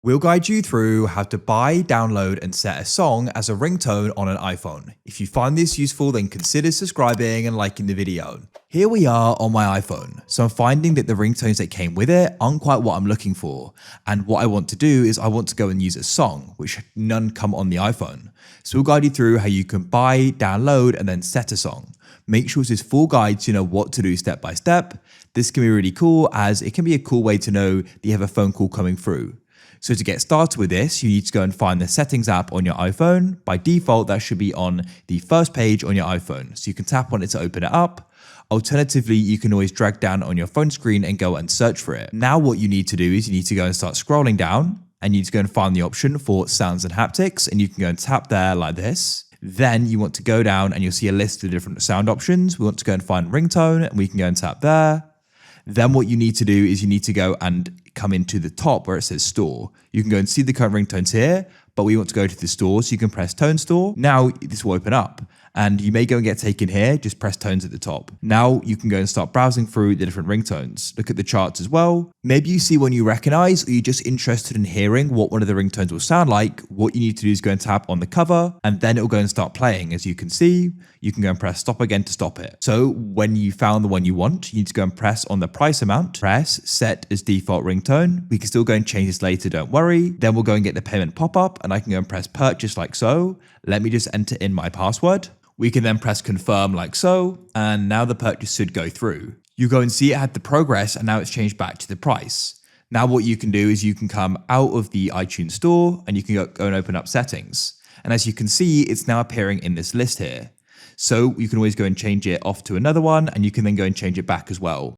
We'll guide you through how to buy, download, and set a song as a ringtone on an iPhone. If you find this useful, then consider subscribing and liking the video. Here we are on my iPhone. So I'm finding that the ringtones that came with it aren't quite what I'm looking for. And what I want to do is I want to go and use a song, which none come on the iPhone. So we'll guide you through how you can buy, download, and then set a song. Make sure it's this full guide so you know what to do step by step. This can be really cool as it can be a cool way to know that you have a phone call coming through. So to get started with this, you need to go and find the settings app on your iPhone. By default, that should be on the first page on your iPhone. So you can tap on it to open it up. Alternatively, you can always drag down on your phone screen and go and search for it. Now what you need to do is you need to go and start scrolling down and you need to go and find the option for sounds and haptics, and you can go and tap there like this. Then you want to go down and you'll see a list of different sound options. We want to go and find ringtone and we can go and tap there. Then what you need to do is you need to go and come into the top where it says store. You can go and see the current ringtones here, but we want to go to the store, so you can press tone store. Now this will open up and you may go and get taken here, just press tones at the top. Now you can go and start browsing through the different ringtones. Look at the charts as well. Maybe you see one you recognize or you're just interested in hearing what one of the ringtones will sound like. What you need to do is go and tap on the cover and then it will go and start playing. As you can see, you can go and press stop again to stop it. So when you found the one you want, you need to go and press on the price amount, press set as default ringtone. We can still go and change this later, don't worry. Then we'll go and get the payment pop up and I can go and press purchase like so. Let me just enter in my password. We can then press confirm like so, and now the purchase should go through. You go and see it had the progress and now it's changed back to the price. Now what you can do is you can come out of the iTunes store and you can go and open up settings. And as you can see, it's now appearing in this list here. So you can always go and change it off to another one and you can then go and change it back as well.